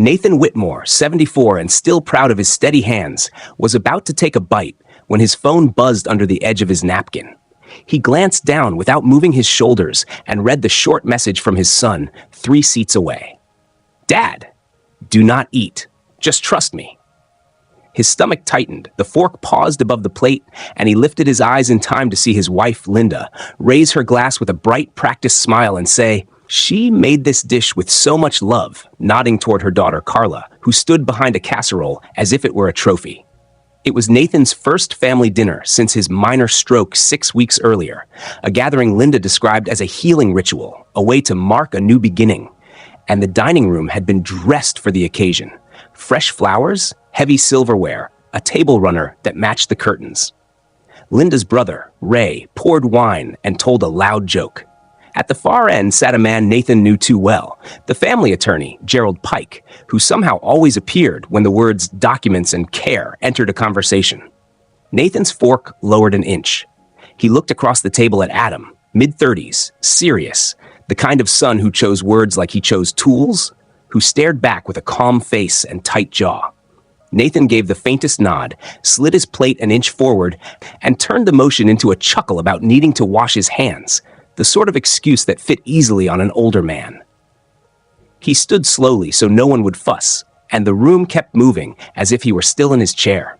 Nathan Whitmore, 74 and still proud of his steady hands, was about to take a bite when his phone buzzed under the edge of his napkin. He glanced down without moving his shoulders and read the short message from his son 3 seats away. "Dad, do not eat. Just trust me." His stomach tightened, the fork paused above the plate, and he lifted his eyes in time to see his wife, Linda, raise her glass with a bright, practiced smile and say, "She made this dish with so much love," nodding toward her daughter, Carla, who stood behind a casserole as if it were a trophy. It was Nathan's first family dinner since his minor stroke 6 weeks earlier, a gathering Linda described as a healing ritual, a way to mark a new beginning. And the dining room had been dressed for the occasion. Fresh flowers, heavy silverware, a table runner that matched the curtains. Linda's brother, Ray, poured wine and told a loud joke. At the far end sat a man Nathan knew too well, the family attorney, Gerald Pike, who somehow always appeared when the words documents and care entered a conversation. Nathan's fork lowered an inch. He looked across the table at Adam, mid-30s, serious, the kind of son who chose words like he chose tools, who stared back with a calm face and tight jaw. Nathan gave the faintest nod, slid his plate an inch forward, and turned the motion into a chuckle about needing to wash his hands, the sort of excuse that fit easily on an older man. He stood slowly so no one would fuss, and the room kept moving as if he were still in his chair.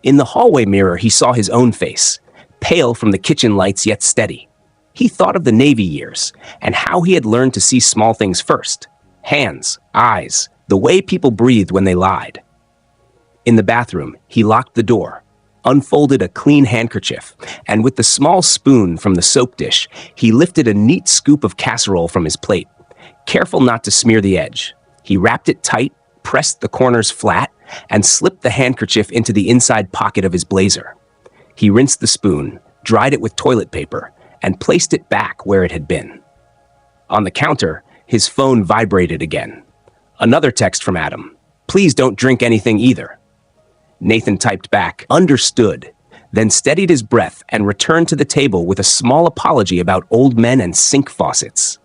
In the hallway mirror, he saw his own face, pale from the kitchen lights yet steady. He thought of the Navy years and how he had learned to see small things first. Hands, eyes, the way people breathed when they lied. In the bathroom, he locked the door, unfolded a clean handkerchief, and with the small spoon from the soap dish, he lifted a neat scoop of casserole from his plate. Careful not to smear the edge, he wrapped it tight, pressed the corners flat, and slipped the handkerchief into the inside pocket of his blazer. He rinsed the spoon, dried it with toilet paper, and placed it back where it had been. On the counter, his phone vibrated again. Another text from Adam. "Please don't drink anything either." Nathan typed back, "Understood," then steadied his breath and returned to the table with a small apology about old men and sink faucets.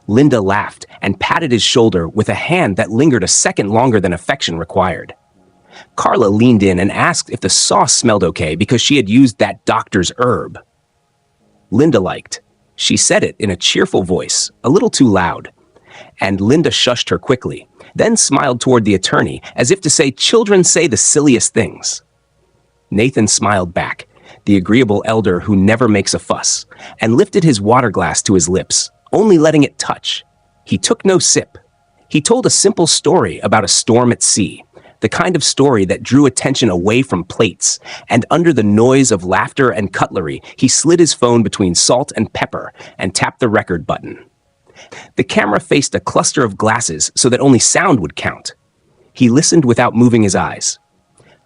Linda laughed and patted his shoulder with a hand that lingered a second longer than affection required. Carla leaned in and asked if the sauce smelled okay because she had used that doctor's herb. Linda liked. She said it in a cheerful voice, a little too loud. And Linda shushed her quickly, then smiled toward the attorney as if to say children say the silliest things. Nathan smiled back, the agreeable elder who never makes a fuss, and lifted his water glass to his lips, only letting it touch. He took no sip. He told a simple story about a storm at sea, the kind of story that drew attention away from plates, and under the noise of laughter and cutlery, he slid his phone between salt and pepper and tapped the record button. The camera faced a cluster of glasses so that only sound would count. He listened without moving his eyes.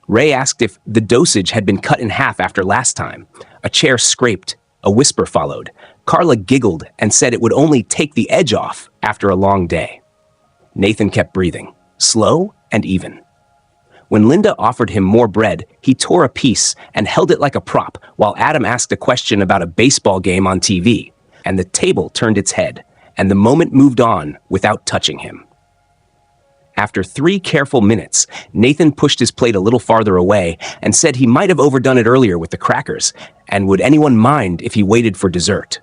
Ray asked if the dosage had been cut in half after last time. A chair scraped. A whisper followed. Carla giggled and said it would only take the edge off after a long day. Nathan kept breathing, slow and even. When Linda offered him more bread, he tore a piece and held it like a prop while Adam asked a question about a baseball game on TV, and the table turned its head, and the moment moved on without touching him. After 3 careful minutes, Nathan pushed his plate a little farther away and said he might have overdone it earlier with the crackers, and would anyone mind if he waited for dessert?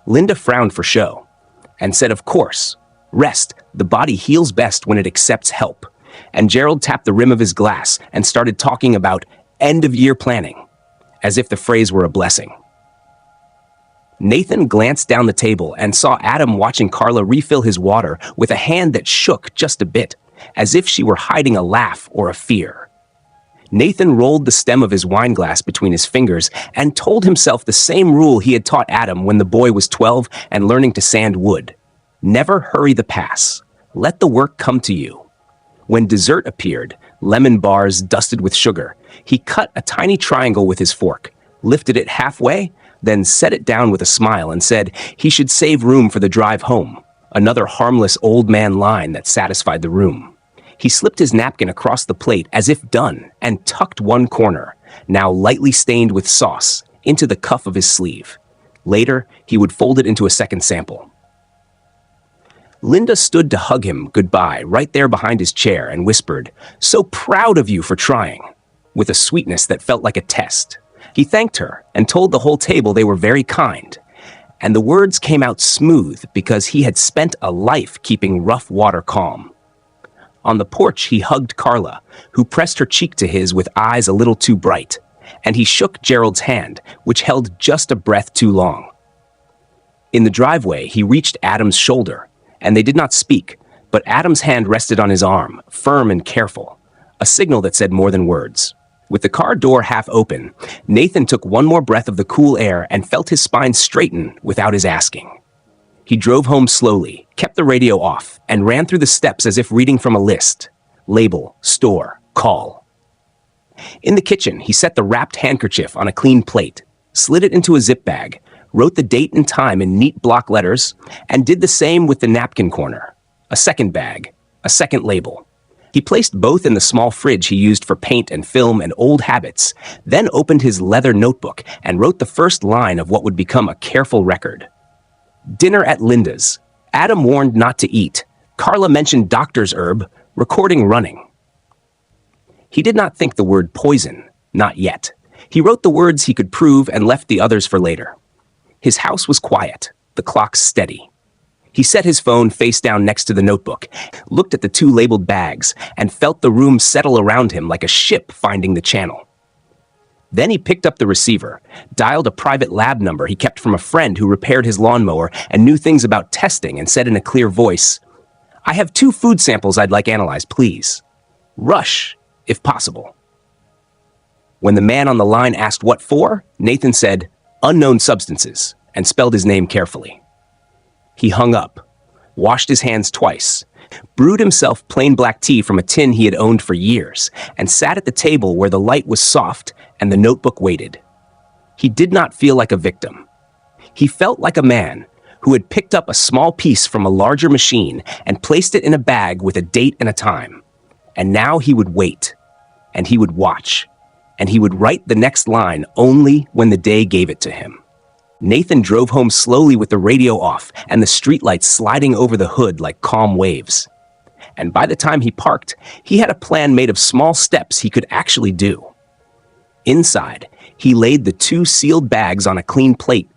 Linda frowned for show, and said of course, rest, the body heals best when it accepts help. And Gerald tapped the rim of his glass and started talking about end-of-year planning, as if the phrase were a blessing. Nathan glanced down the table and saw Adam watching Carla refill his water with a hand that shook just a bit, as if she were hiding a laugh or a fear. Nathan rolled the stem of his wine glass between his fingers and told himself the same rule he had taught Adam when the boy was 12 and learning to sand wood. Never hurry the pass. Let the work come to you. When dessert appeared, lemon bars dusted with sugar, he cut a tiny triangle with his fork, lifted it halfway, then set it down with a smile and said he should save room for the drive home, another harmless old man line that satisfied the room. He slipped his napkin across the plate as if done and tucked one corner, now lightly stained with sauce, into the cuff of his sleeve. Later, he would fold it into a second sample. Linda stood to hug him goodbye right there behind his chair and whispered, "So proud of you for trying," with a sweetness that felt like a test. He thanked her and told the whole table they were very kind. And the words came out smooth because he had spent a life keeping rough water calm. On the porch, he hugged Carla, who pressed her cheek to his with eyes a little too bright, and he shook Gerald's hand, which held just a breath too long. In the driveway, he reached Adam's shoulder, and they did not speak, but Adam's hand rested on his arm, firm and careful, a signal that said more than words. With the car door half open, Nathan took one more breath of the cool air and felt his spine straighten without his asking. He drove home slowly, kept the radio off, and ran through the steps as if reading from a list. Label, store, call. In the kitchen, he set the wrapped handkerchief on a clean plate, slid it into a zip bag, wrote the date and time in neat block letters, and did the same with the napkin corner. A second bag, a second label. He placed both in the small fridge he used for paint and film and old habits, then opened his leather notebook and wrote the first line of what would become a careful record. Dinner at Linda's. Adam warned not to eat. Carla mentioned doctor's herb. Recording running. He did not think the word poison, not yet. He wrote the words he could prove and left the others for later. His house was quiet, the clock steady. He set his phone face down next to the notebook, looked at the two labeled bags, and felt the room settle around him like a ship finding the channel. Then he picked up the receiver, dialed a private lab number he kept from a friend who repaired his lawnmower and knew things about testing, and said in a clear voice, "I have 2 food samples I'd like analyzed, please. Rush, if possible." When the man on the line asked what for, Nathan said, "Unknown substances," and spelled his name carefully. He hung up, washed his hands twice, brewed himself plain black tea from a tin he had owned for years, and sat at the table where the light was soft and the notebook waited. He did not feel like a victim. He felt like a man who had picked up a small piece from a larger machine and placed it in a bag with a date and a time. And now he would wait, and he would watch, and he would write the next line only when the day gave it to him. Nathan drove home slowly with the radio off and the streetlights sliding over the hood like calm waves. And by the time he parked, he had a plan made of small steps he could actually do. Inside, he laid the 2 sealed bags on a clean plate,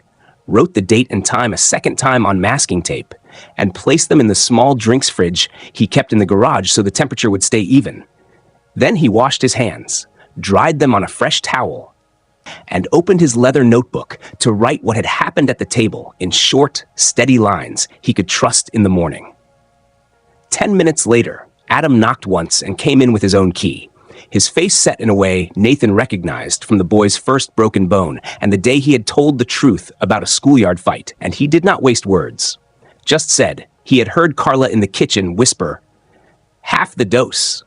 wrote the date and time a second time on masking tape, and placed them in the small drinks fridge he kept in the garage so the temperature would stay even. Then he washed his hands, dried them on a fresh towel, and opened his leather notebook to write what had happened at the table in short, steady lines he could trust in the morning. 10 minutes later, Adam knocked once and came in with his own key, his face set in a way Nathan recognized from the boy's first broken bone and the day he had told the truth about a schoolyard fight, and he did not waste words. Just said he had heard Carla in the kitchen whisper, "Half the dose,"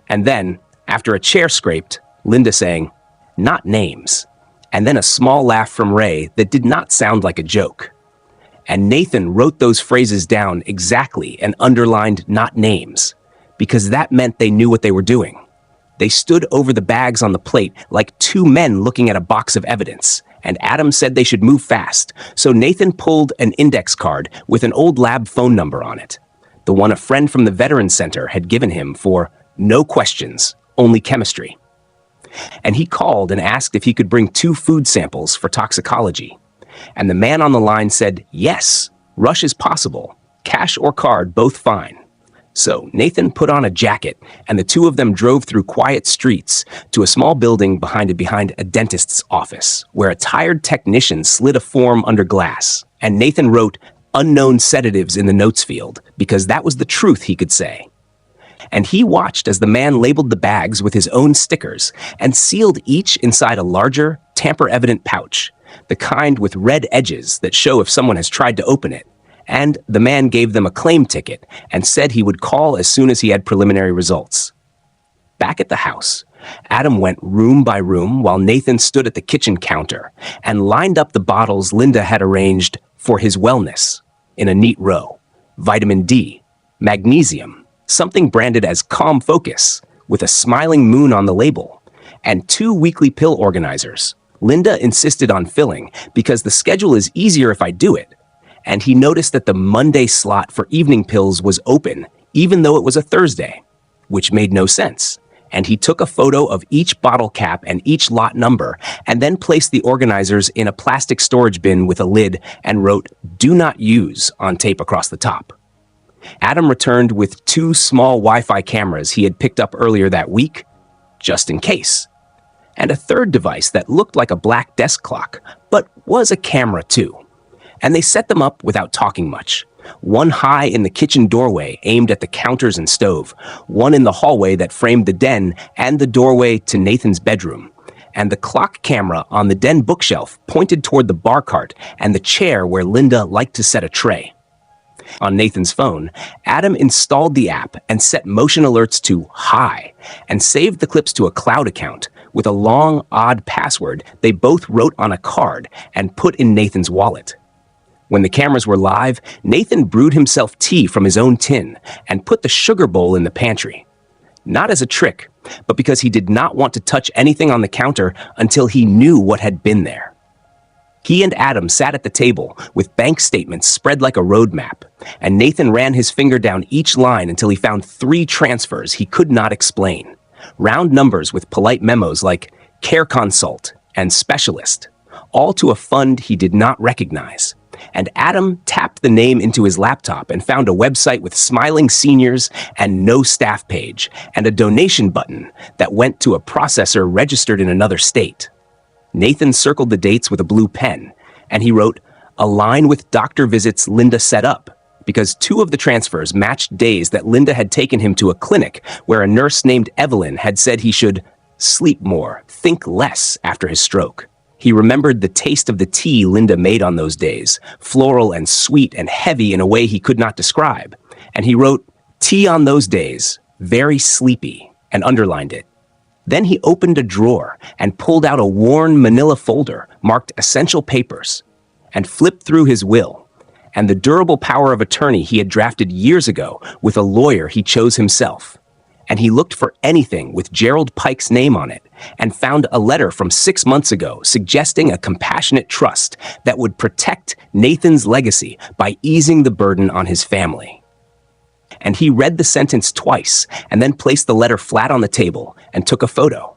and then, after a chair scraped, Linda saying, "Not names," and then a small laugh from Ray that did not sound like a joke. And Nathan wrote those phrases down exactly and underlined "not names," because that meant they knew what they were doing. They stood over the bags on the plate like 2 men looking at a box of evidence, and Adam said they should move fast, so Nathan pulled an index card with an old lab phone number on it, the one a friend from the Veterans Center had given him for no questions, only chemistry. And he called and asked if he could bring 2 food samples for toxicology. And the man on the line said, yes, rush is possible, cash or card, both fine. So Nathan put on a jacket, and the 2 of them drove through quiet streets to a small building behind a dentist's office, where a tired technician slid a form under glass, and Nathan wrote unknown sedatives in the notes field, because that was the truth he could say. And he watched as the man labeled the bags with his own stickers and sealed each inside a larger, tamper-evident pouch, the kind with red edges that show if someone has tried to open it. And the man gave them a claim ticket and said he would call as soon as he had preliminary results. Back at the house, Adam went room by room while Nathan stood at the kitchen counter and lined up the bottles Linda had arranged for his wellness in a neat row. Vitamin D, magnesium, something branded as Calm Focus with a smiling moon on the label, and 2 weekly pill organizers. Linda insisted on filling because the schedule is easier if I do it, and he noticed that the Monday slot for evening pills was open, even though it was a Thursday, which made no sense. And he took a photo of each bottle cap and each lot number, and then placed the organizers in a plastic storage bin with a lid and wrote, "Do not use," on tape across the top. Adam returned with 2 small Wi-Fi cameras he had picked up earlier that week, just in case, and a third device that looked like a black desk clock, but was a camera too. And they set them up without talking much. One high in the kitchen doorway aimed at the counters and stove, one in the hallway that framed the den and the doorway to Nathan's bedroom, and the clock camera on the den bookshelf pointed toward the bar cart and the chair where Linda liked to set a tray. On Nathan's phone, Adam installed the app and set motion alerts to high and saved the clips to a cloud account with a long, odd password they both wrote on a card and put in Nathan's wallet. When the cameras were live, Nathan brewed himself tea from his own tin and put the sugar bowl in the pantry. Not as a trick, but because he did not want to touch anything on the counter until he knew what had been there. He and Adam sat at the table with bank statements spread like a road map, and Nathan ran his finger down each line until he found 3 transfers he could not explain. Round numbers with polite memos like care consult and specialist, all to a fund he did not recognize. And Adam tapped the name into his laptop and found a website with smiling seniors and no staff page, and a donation button that went to a processor registered in another state. Nathan circled the dates with a blue pen, and he wrote, "Align with doctor visits Linda set up," because 2 of the transfers matched days that Linda had taken him to a clinic where a nurse named Evelyn had said he should sleep more, think less after his stroke. He remembered the taste of the tea Linda made on those days, floral and sweet and heavy in a way he could not describe. And he wrote, "Tea on those days, very sleepy," and underlined it. Then he opened a drawer and pulled out a worn manila folder marked essential papers and flipped through his will and the durable power of attorney he had drafted years ago with a lawyer he chose himself. And he looked for anything with Gerald Pike's name on it and found a letter from 6 months ago suggesting a compassionate trust that would protect Nathan's legacy by easing the burden on his family. And he read the sentence twice and then placed the letter flat on the table and took a photo.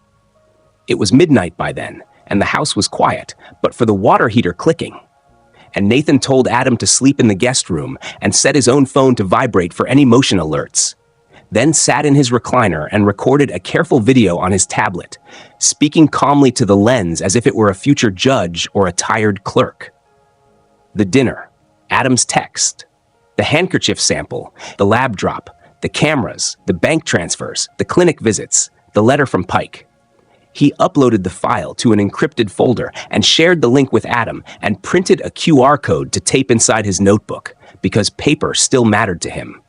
It was midnight by then, and the house was quiet, but for the water heater clicking. And Nathan told Adam to sleep in the guest room and set his own phone to vibrate for any motion alerts. Then sat in his recliner and recorded a careful video on his tablet, speaking calmly to the lens as if it were a future judge or a tired clerk. The dinner, Adam's text, the handkerchief sample, the lab drop, the cameras, the bank transfers, the clinic visits, the letter from Pike. He uploaded the file to an encrypted folder and shared the link with Adam and printed a QR code to tape inside his notebook because paper still mattered to him.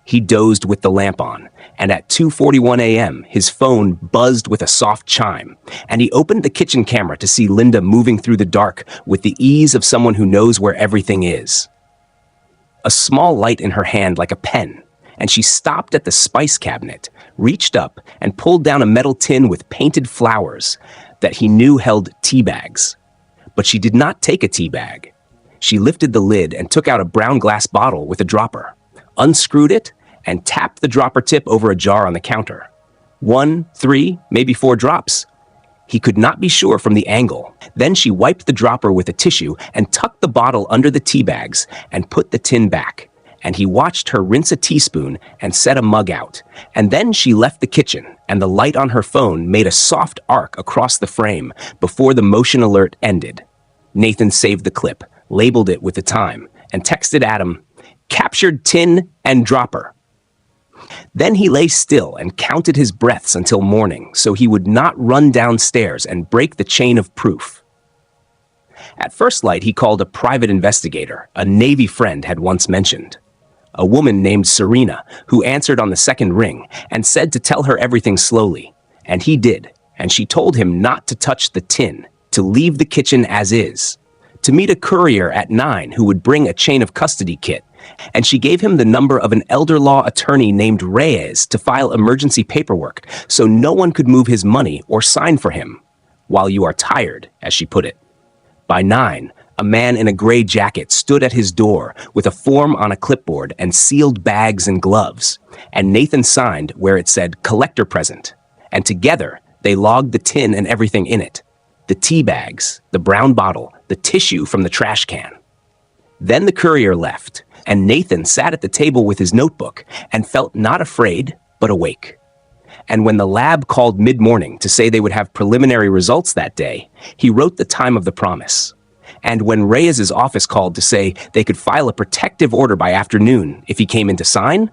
He dozed with the lamp on, and at 2:41 a.m., his phone buzzed with a soft chime, and he opened the kitchen camera to see Linda moving through the dark with the ease of someone who knows where everything is. A small light in her hand like a pen, and she stopped at the spice cabinet, reached up, and pulled down a metal tin with painted flowers that he knew held tea bags. But she did not take a tea bag. She lifted the lid and took out a brown glass bottle with a dropper, unscrewed it, and tapped the dropper tip over a jar on the counter. 1, 3, maybe 4 drops. He could not be sure from the angle. Then she wiped the dropper with a tissue and tucked the bottle under the tea bags and put the tin back. And he watched her rinse a teaspoon and set a mug out. And then she left the kitchen, and the light on her phone made a soft arc across the frame before the motion alert ended. Nathan saved the clip, labeled it with the time, and texted Adam, "Captured tin and dropper." Then he lay still and counted his breaths until morning so he would not run downstairs and break the chain of proof. At first light, he called a private investigator, a Navy friend had once mentioned. A woman named Serena, who answered on the second ring and said to tell her everything slowly. And he did, and she told him not to touch the tin, to leave the kitchen as is, to meet a courier at 9 who would bring a chain of custody kit, and she gave him the number of an elder law attorney named Reyes to file emergency paperwork so no one could move his money or sign for him, while you are tired, as she put it. By 9, a man in a gray jacket stood at his door with a form on a clipboard and sealed bags and gloves, and Nathan signed where it said collector present, and together they logged the tin and everything in it, the tea bags, the brown bottle, the tissue from the trash can. Then the courier left, and Nathan sat at the table with his notebook and felt not afraid, but awake. And when the lab called mid-morning to say they would have preliminary results that day, he wrote the time of the promise. And when Reyes's office called to say they could file a protective order by afternoon if he came in to sign,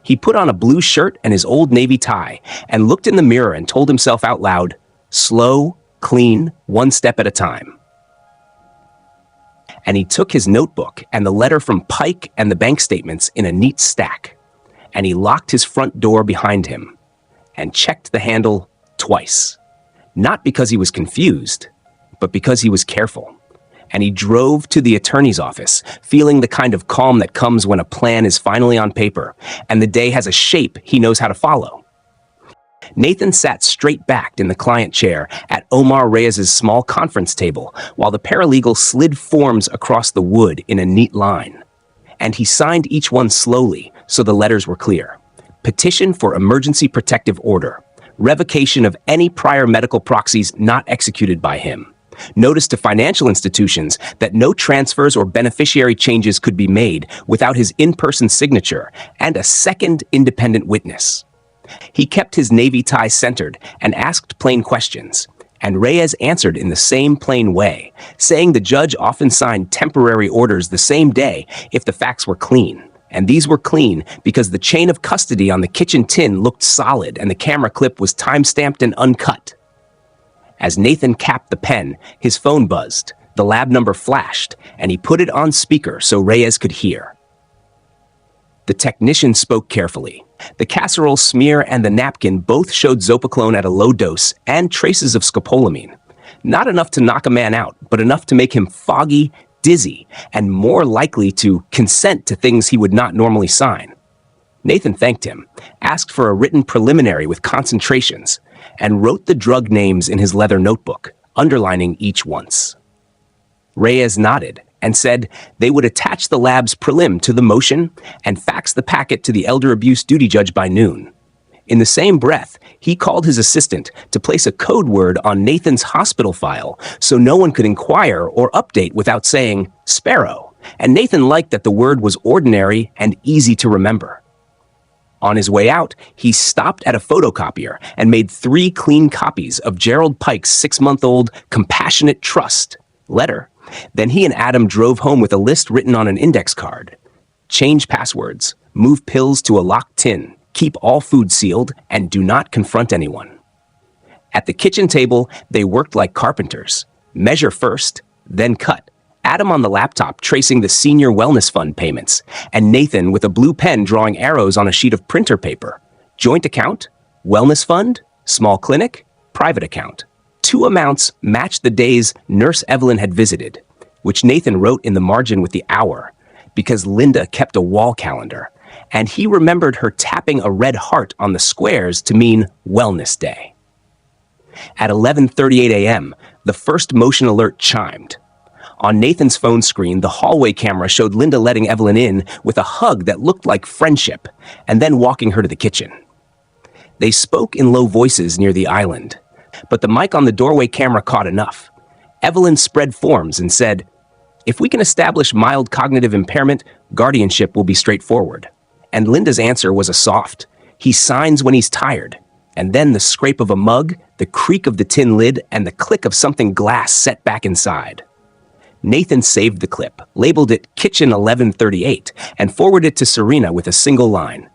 he put on a blue shirt and his old navy tie and looked in the mirror and told himself out loud, slow, clean, one step at a time. And he took his notebook and the letter from Pike and the bank statements in a neat stack, and he locked his front door behind him and checked the handle twice, not because he was confused, but because he was careful. And he drove to the attorney's office, feeling the kind of calm that comes when a plan is finally on paper and the day has a shape he knows how to follow. Nathan sat straight-backed in the client chair at Omar Reyes's small conference table while the paralegal slid forms across the wood in a neat line. And he signed each one slowly so the letters were clear. Petition for emergency protective order. Revocation of any prior medical proxies not executed by him. Notice to financial institutions that no transfers or beneficiary changes could be made without his in-person signature and a second independent witness. He kept his navy tie centered and asked plain questions, and Reyes answered in the same plain way, saying the judge often signed temporary orders the same day if the facts were clean. And these were clean because the chain of custody on the kitchen tin looked solid and the camera clip was time-stamped and uncut. As Nathan capped the pen, his phone buzzed, the lab number flashed, and he put it on speaker so Reyes could hear. The technician spoke carefully. The casserole smear and the napkin both showed zopiclone at a low dose and traces of scopolamine. Not enough to knock a man out, but enough to make him foggy, dizzy, and more likely to consent to things he would not normally sign. Nathan thanked him, asked for a written preliminary with concentrations, and wrote the drug names in his leather notebook, underlining each once. Reyes nodded and said they would attach the lab's prelim to the motion and fax the packet to the elder abuse duty judge by noon. In the same breath, he called his assistant to place a code word on Nathan's hospital file so no one could inquire or update without saying Sparrow, and Nathan liked that the word was ordinary and easy to remember. On his way out, he stopped at a photocopier and made 3 clean copies of Gerald Pike's 6-month-old Compassionate Trust letter. Then he and Adam drove home with a list written on an index card. Change passwords, move pills to a locked tin, keep all food sealed, and do not confront anyone. At the kitchen table, they worked like carpenters. Measure first, then cut. Adam on the laptop tracing the senior wellness fund payments, and Nathan with a blue pen drawing arrows on a sheet of printer paper. Joint account, wellness fund, small clinic, private account. 2 amounts matched the days Nurse Evelyn had visited, which Nathan wrote in the margin with the hour, because Linda kept a wall calendar, and he remembered her tapping a red heart on the squares to mean Wellness Day. At 11:38 a.m., the first motion alert chimed. On Nathan's phone screen, the hallway camera showed Linda letting Evelyn in with a hug that looked like friendship, and then walking her to the kitchen. They spoke in low voices near the island, but the mic on the doorway camera caught enough. Evelyn spread forms and said, "If we can establish mild cognitive impairment, guardianship will be straightforward." And Linda's answer was a soft, "He signs when he's tired." And then the scrape of a mug, the creak of the tin lid, and the click of something glass set back inside. Nathan saved the clip, labeled it Kitchen 1138, and forwarded it to Serena with a single line.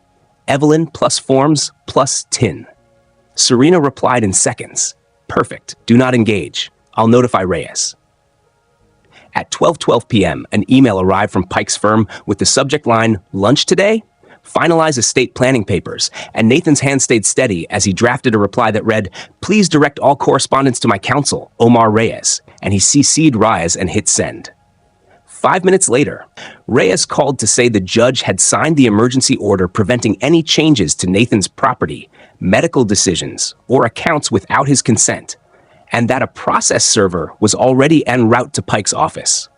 Evelyn plus forms plus tin. Serena replied in seconds. Perfect. Do not engage. I'll notify Reyes. At 12:12 p.m., an email arrived from Pike's firm with the subject line, "Lunch today? Finalize estate planning papers," and Nathan's hand stayed steady as he drafted a reply that read, "Please direct all correspondence to my counsel, Omar Reyes," and he CC'd Reyes and hit send. 5 minutes later, Reyes called to say the judge had signed the emergency order preventing any changes to Nathan's property, medical decisions, or accounts without his consent, and that a process server was already en route to Pike's office.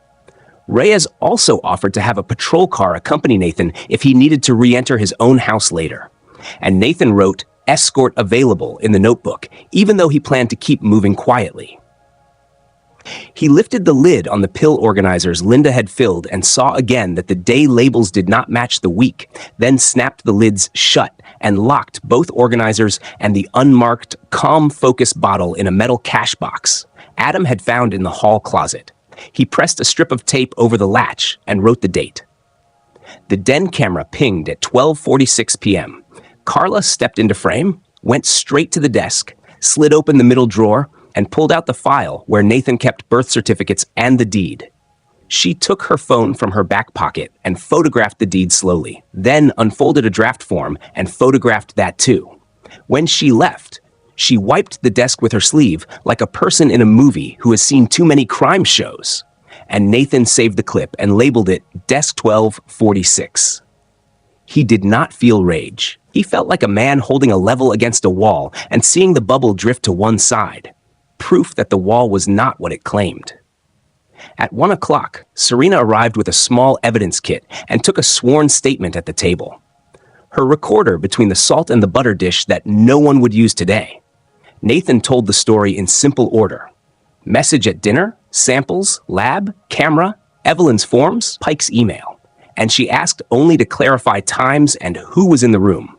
Reyes also offered to have a patrol car accompany Nathan if he needed to re-enter his own house later. And Nathan wrote, "Escort available" in the notebook, even though he planned to keep moving quietly. He lifted the lid on the pill organizers Linda had filled and saw again that the day labels did not match the week, then snapped the lids shut and locked both organizers and the unmarked Calm Focus bottle in a metal cash box Adam had found in the hall closet. He pressed a strip of tape over the latch and wrote the date. The den camera pinged at 12:46 p.m. Carla stepped into frame, went straight to the desk, slid open the middle drawer, and pulled out the file where Nathan kept birth certificates and the deed. She took her phone from her back pocket and photographed the deed slowly, then unfolded a draft form and photographed that too. When she left, she wiped the desk with her sleeve like a person in a movie who has seen too many crime shows. And Nathan saved the clip and labeled it Desk 1246. He did not feel rage. He felt like a man holding a level against a wall and seeing the bubble drift to one side. Proof that the wall was not what it claimed. At 1 o'clock, Serena arrived with a small evidence kit and took a sworn statement at the table. Her recorder between the salt and the butter dish that no one would use today. Nathan told the story in simple order. Message at dinner, samples, lab, camera, Evelyn's forms, Pike's email. And she asked only to clarify times and who was in the room.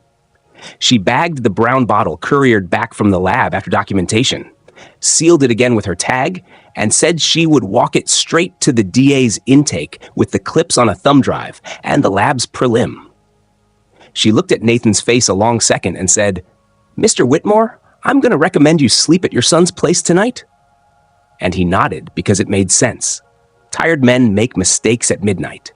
She bagged the brown bottle couriered back from the lab after documentation, sealed it again with her tag, and said she would walk it straight to the DA's intake with the clips on a thumb drive and the lab's prelim. She looked at Nathan's face a long second and said, "Mr. Whitmore, I'm going to recommend you sleep at your son's place tonight." And he nodded because it made sense. Tired men make mistakes at midnight.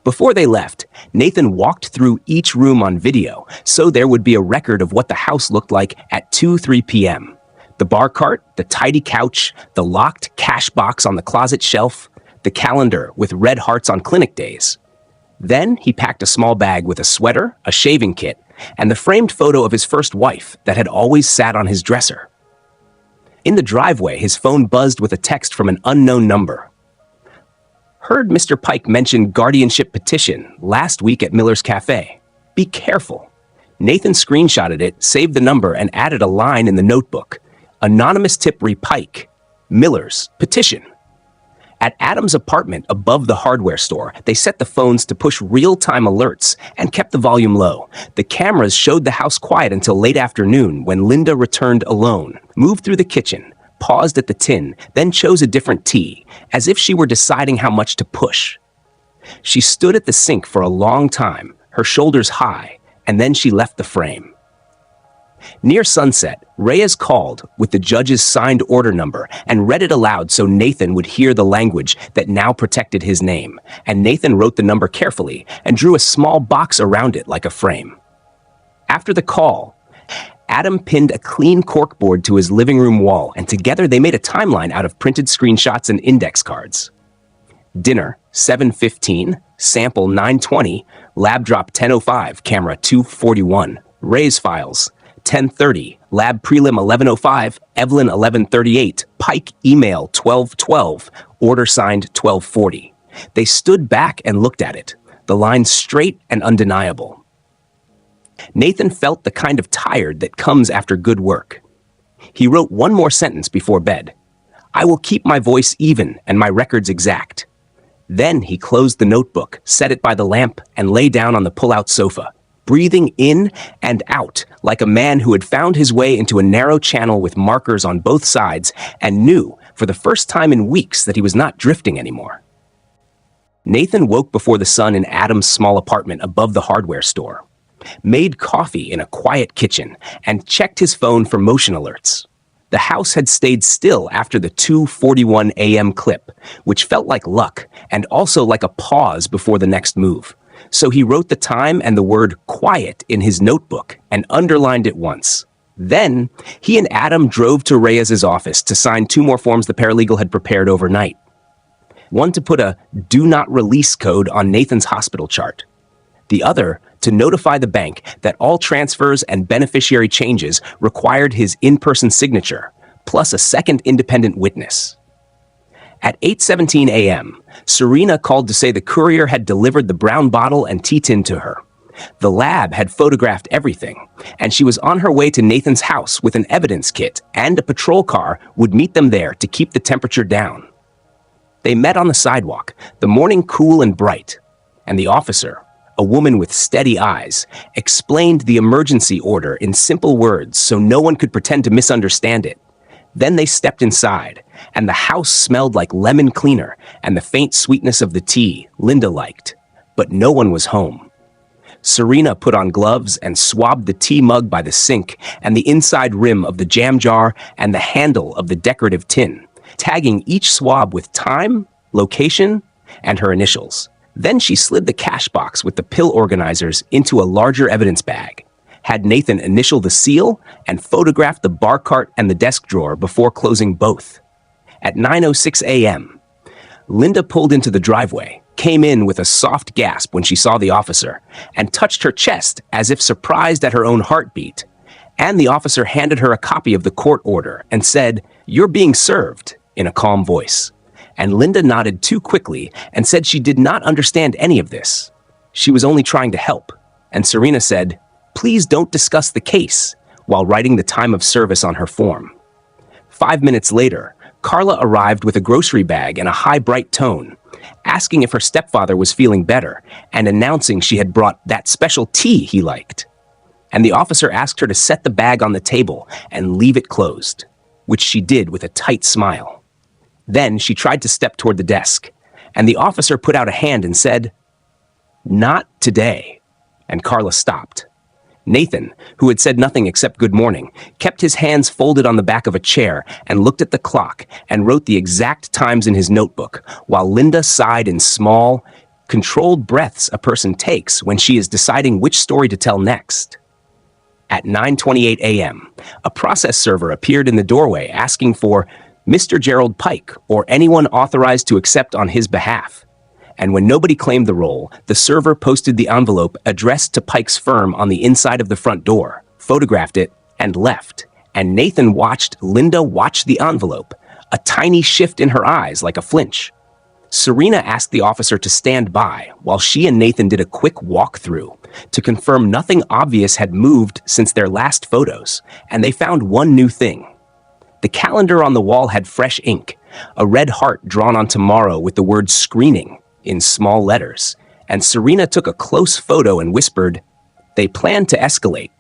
Before they left, Nathan walked through each room on video so there would be a record of what the house looked like at 2-3 p.m. The bar cart, the tidy couch, the locked cash box on the closet shelf, the calendar with red hearts on clinic days. Then he packed a small bag with a sweater, a shaving kit, and the framed photo of his first wife that had always sat on his dresser. In the driveway, his phone buzzed with a text from an unknown number. Heard Mr. Pike mention guardianship petition last week at Miller's Cafe. Be careful. Nathan screenshotted it, saved the number, and added a line in the notebook. Anonymous tip re Pike. Miller's petition. At Adam's apartment above the hardware store, they set the phones to push real-time alerts and kept the volume low. The cameras showed the house quiet until late afternoon when Linda returned alone, moved through the kitchen, paused at the tin, then chose a different tea, as if she were deciding how much to push. She stood at the sink for a long time, her shoulders high, and then she left the frame. Near sunset, Reyes called with the judge's signed order number and read it aloud so Nathan would hear the language that now protected his name, and Nathan wrote the number carefully and drew a small box around it like a frame. After the call, Adam pinned a clean corkboard to his living room wall, and together they made a timeline out of printed screenshots and index cards. Dinner, 7:15, sample 9:20, lab drop 10:05, camera 2:41, Reyes files, 10:30, lab prelim 11:05, Evelyn 11:38, Pike email 12:12, order signed 12:40. They stood back and looked at it, the lines straight and undeniable. Nathan felt the kind of tired that comes after good work. He wrote one more sentence before bed. I will keep my voice even and my records exact. Then he closed the notebook, set it by the lamp, and lay down on the pull-out sofa, breathing in and out like a man who had found his way into a narrow channel with markers on both sides and knew, for the first time in weeks, that he was not drifting anymore. Nathan woke before the sun in Adam's small apartment above the hardware store, made coffee in a quiet kitchen, and checked his phone for motion alerts. The house had stayed still after the 2:41 a.m. clip, which felt like luck and also like a pause before the next move. So he wrote the time and the word quiet in his notebook and underlined it once. Then he and Adam drove to Reyes's office to sign 2 more forms the paralegal had prepared overnight. One to put a do not release code on Nathan's hospital chart. The other to notify the bank that all transfers and beneficiary changes required his in-person signature, plus a second independent witness. At 8:17 a.m., Serena called to say the courier had delivered the brown bottle and tea tin to her. The lab had photographed everything, and she was on her way to Nathan's house with an evidence kit, and a patrol car would meet them there to keep the temperature down. They met on the sidewalk, the morning cool and bright, and the officer, a woman with steady eyes, explained the emergency order in simple words so no one could pretend to misunderstand it. Then they stepped inside, and the house smelled like lemon cleaner and the faint sweetness of the tea Linda liked. But no one was home. Serena put on gloves and swabbed the tea mug by the sink and the inside rim of the jam jar and the handle of the decorative tin, tagging each swab with time, location, and her initials. Then she slid the cash box with the pill organizers into a larger evidence bag, had Nathan initial the seal, and photographed the bar cart and the desk drawer before closing both. At 9:06 a.m., Linda pulled into the driveway, came in with a soft gasp when she saw the officer, and touched her chest as if surprised at her own heartbeat. And the officer handed her a copy of the court order and said, "You're being served," in a calm voice. And Linda nodded too quickly and said she did not understand any of this. She was only trying to help. And Serena said, "Please don't discuss the case," while writing the time of service on her form. 5 minutes later, Carla arrived with a grocery bag and a high, bright tone, asking if her stepfather was feeling better and announcing she had brought that special tea he liked. And the officer asked her to set the bag on the table and leave it closed, which she did with a tight smile. Then she tried to step toward the desk, and the officer put out a hand and said, "Not today," and Carla stopped. Nathan, who had said nothing except good morning, kept his hands folded on the back of a chair and looked at the clock and wrote the exact times in his notebook, while Linda sighed in small, controlled breaths a person takes when she is deciding which story to tell next. At 9:28 a.m., a process server appeared in the doorway asking for Mr. Gerald Pike or anyone authorized to accept on his behalf. And when nobody claimed the role, the server posted the envelope addressed to Pike's firm on the inside of the front door, photographed it, and left. And Nathan watched Linda watch the envelope, a tiny shift in her eyes like a flinch. Serena asked the officer to stand by while she and Nathan did a quick walkthrough to confirm nothing obvious had moved since their last photos, and they found one new thing. The calendar on the wall had fresh ink, a red heart drawn on tomorrow with the word screening in small letters, and Serena took a close photo and whispered, "They plan to escalate."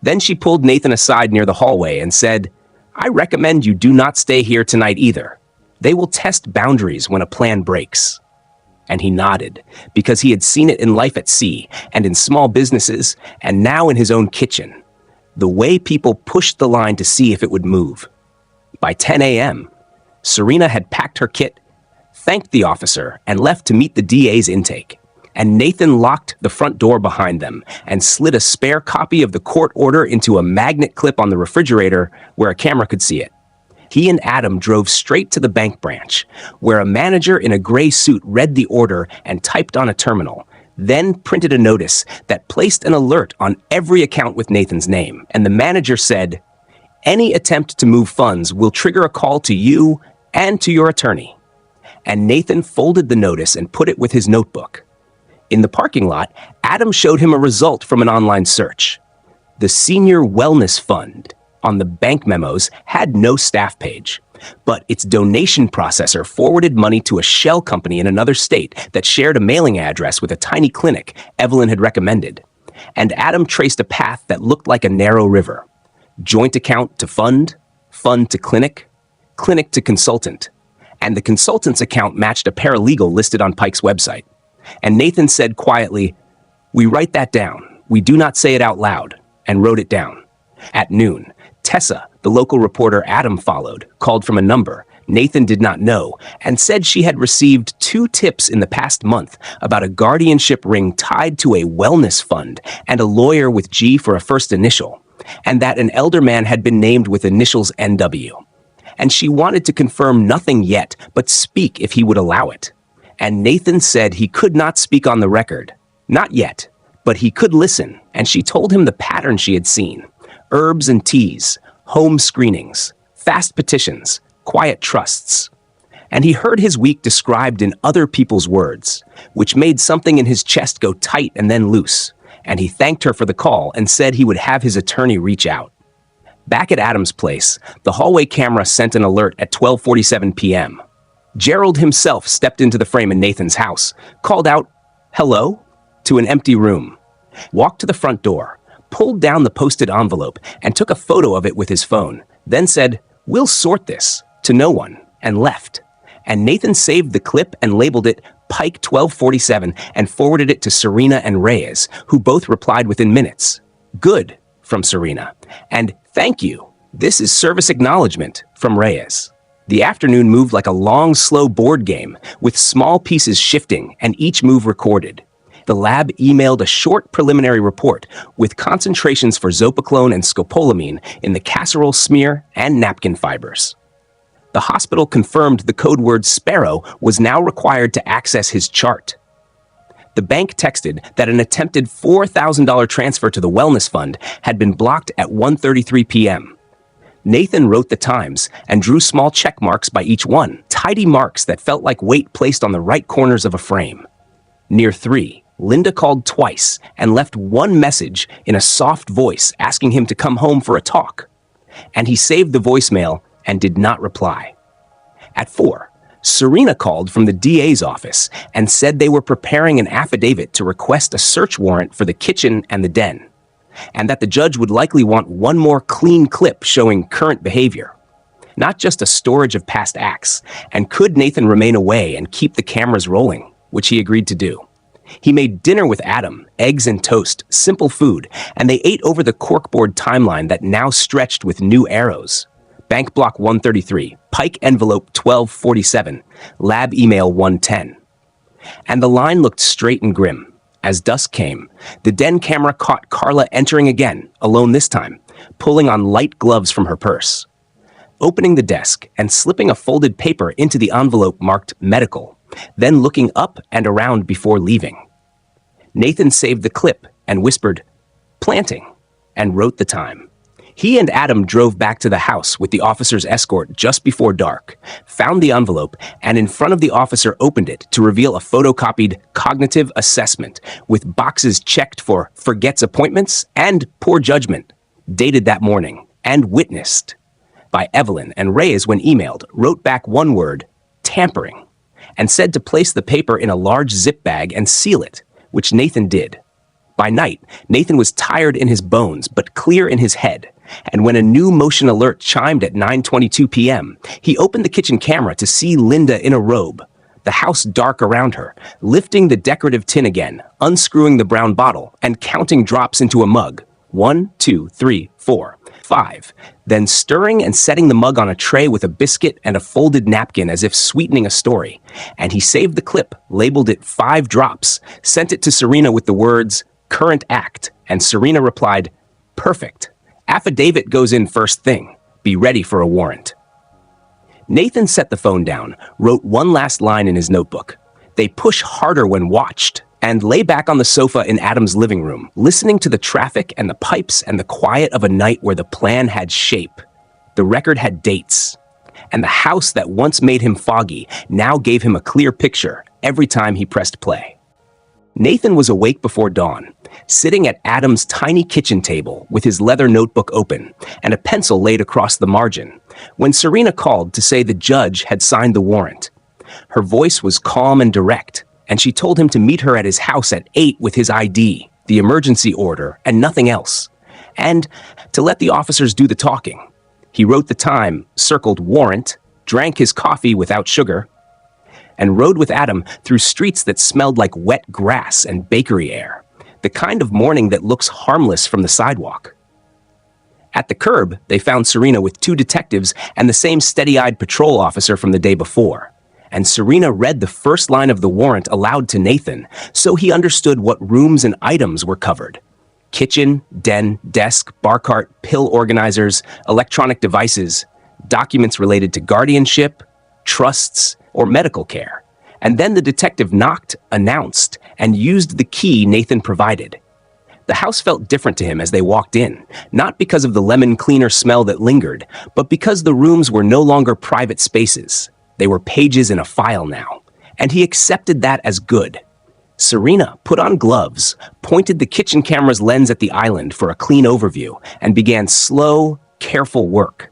Then she pulled Nathan aside near the hallway and said, "I recommend you do not stay here tonight either. They will test boundaries when a plan breaks." And he nodded, because he had seen it in life at sea and in small businesses and now in his own kitchen. The way people pushed the line to see if it would move. By 10 a.m., Serena had packed her kit, thanked the officer, and left to meet the DA's intake. And Nathan locked the front door behind them and slid a spare copy of the court order into a magnet clip on the refrigerator where a camera could see it. He and Adam drove straight to the bank branch, where a manager in a gray suit read the order and typed on a terminal, then printed a notice that placed an alert on every account with Nathan's name. And the manager said, "Any attempt to move funds will trigger a call to you and to your attorney." And Nathan folded the notice and put it with his notebook. In the parking lot, Adam showed him a result from an online search. The Senior Wellness Fund on the bank memos had no staff page, but its donation processor forwarded money to a shell company in another state that shared a mailing address with a tiny clinic Evelyn had recommended. And Adam traced a path that looked like a narrow river. Joint account to fund, fund to clinic, clinic to consultant. And the consultant's account matched a paralegal listed on Pike's website. And Nathan said quietly, "We write that down. We do not say it out loud," and wrote it down. At noon, Tessa, the local reporter Adam followed, called from a number Nathan did not know and said she had received 2 tips in the past month about a guardianship ring tied to a wellness fund and a lawyer with G for a first initial, and that an elder man had been named with initials NW. And she wanted to confirm nothing yet, but speak if he would allow it. And Nathan said he could not speak on the record. Not yet, but he could listen, and she told him the pattern she had seen. Herbs and teas, home screenings, fast petitions, quiet trusts. and he heard his week described in other people's words, which made something in his chest go tight and then loose, and he thanked her for the call and said he would have his attorney reach out. Back at Adam's place, the hallway camera sent an alert at 12:47 p.m. Gerald himself stepped into the frame in Nathan's house, called out, "Hello?" to an empty room, walked to the front door, pulled down the posted envelope, and took a photo of it with his phone, then said, "We'll sort this," to no one, and left. And Nathan saved the clip and labeled it Pike 1247 and forwarded it to Serena and Reyes, who both replied within minutes. "Good," from Serena, and "Thank you. This is service acknowledgement," from Reyes. The afternoon moved like a long, slow board game, with small pieces shifting and each move recorded. The lab emailed a short preliminary report with concentrations for zopiclone and scopolamine in the casserole smear and napkin fibers. The hospital confirmed the code word Sparrow was now required to access his chart. The bank texted that an attempted $4,000 transfer to the wellness fund had been blocked at 1:33 p.m. Nathan wrote the times and drew small check marks by each one, tidy marks that felt like weight placed on the right corners of a frame. Near 3, Linda called twice and left one message in a soft voice asking him to come home for a talk. And he saved the voicemail and did not reply. At 4, Serena called from the DA's office and said they were preparing an affidavit to request a search warrant for the kitchen and the den, and that the judge would likely want one more clean clip showing current behavior, not just a storage of past acts, and could Nathan remain away and keep the cameras rolling, which he agreed to do. He made dinner with Adam, eggs and toast, simple food, and they ate over the corkboard timeline that now stretched with new arrows. Bank block 133, Pike envelope 1247, lab email 110. And the line looked straight and grim. As dusk came, the den camera caught Carla entering again, alone this time, pulling on light gloves from her purse, opening the desk and slipping a folded paper into the envelope marked medical, then looking up and around before leaving. Nathan saved the clip and whispered, "Planting," and wrote the time. He and Adam drove back to the house with the officer's escort just before dark, found the envelope, and in front of the officer opened it to reveal a photocopied cognitive assessment with boxes checked for forgets appointments and poor judgment, dated that morning and witnessed by Evelyn, and Reyes, when emailed, wrote back one word, tampering, and said to place the paper in a large zip bag and seal it, which Nathan did. By night, Nathan was tired in his bones but clear in his head, and when a new motion alert chimed at 9:22 p.m., he opened the kitchen camera to see Linda in a robe, the house dark around her, lifting the decorative tin again, unscrewing the brown bottle, and counting drops into a mug. 1, 2, 3, 4, 5, then stirring and setting the mug on a tray with a biscuit and a folded napkin as if sweetening a story. And he saved the clip, labeled it 5 drops, sent it to Serena with the words, "Current act," and Serena replied, "Perfect. Affidavit goes in first thing. Be ready for a warrant." Nathan set the phone down, wrote one last line in his notebook. They push harder when watched, and lay back on the sofa in Adam's living room, listening to the traffic and the pipes and the quiet of a night where the plan had shape. The record had dates. And the house that once made him foggy now gave him a clear picture every time he pressed play. Nathan was awake before dawn, sitting at Adam's tiny kitchen table with his leather notebook open and a pencil laid across the margin, when Serena called to say the judge had signed the warrant. Her voice was calm and direct, and she told him to meet her at his house at 8 with his ID, the emergency order, and nothing else, and to let the officers do the talking. He wrote the time, circled warrant, drank his coffee without sugar, and rode with Adam through streets that smelled like wet grass and bakery air, the kind of morning that looks harmless from the sidewalk. At the curb, they found Serena with 2 detectives and the same steady-eyed patrol officer from the day before. And Serena read the first line of the warrant aloud to Nathan, so he understood what rooms and items were covered. Kitchen, den, desk, bar cart, pill organizers, electronic devices, documents related to guardianship, trusts, or medical care. And then the detective knocked, announced, and used the key Nathan provided. The house felt different to him as they walked in, not because of the lemon cleaner smell that lingered, but because the rooms were no longer private spaces. They were pages in a file now, and he accepted that as good. Serena put on gloves, pointed the kitchen camera's lens at the island for a clean overview, and began slow, careful work.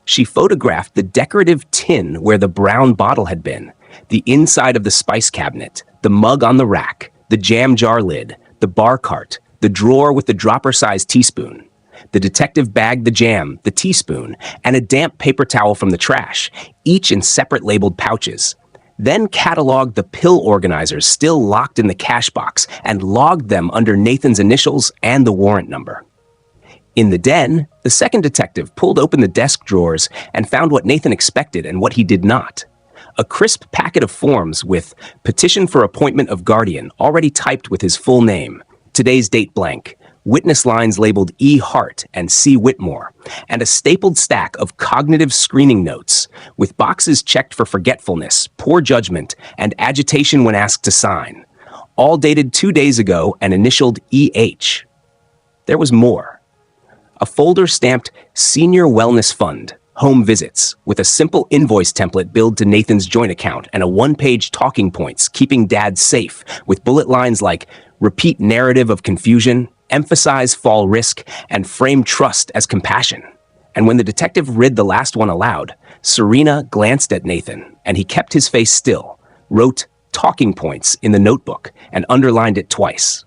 She photographed the decorative tin where the brown bottle had been, the inside of the spice cabinet, the mug on the rack, the jam jar lid, the bar cart, the drawer with the dropper-sized teaspoon. The detective bagged the jam, the teaspoon, and a damp paper towel from the trash, each in separate labeled pouches. Then cataloged the pill organizers still locked in the cash box and logged them under Nathan's initials and the warrant number. In the den, the second detective pulled open the desk drawers and found what Nathan expected and what he did not. A crisp packet of forms with petition for appointment of guardian already typed with his full name, today's date blank, witness lines labeled E. Hart and C. Whitmore, and a stapled stack of cognitive screening notes with boxes checked for forgetfulness, poor judgment, and agitation when asked to sign, all dated 2 days ago and initialed E.H. There was more. A folder stamped Senior Wellness Fund, Home Visits, with a simple invoice template billed to Nathan's joint account and a one-page talking points keeping Dad safe with bullet lines like repeat narrative of confusion, emphasize fall risk, and frame trust as compassion. And when the detective read the last one aloud, Serena glanced at Nathan, and he kept his face still, wrote talking points in the notebook, and underlined it twice.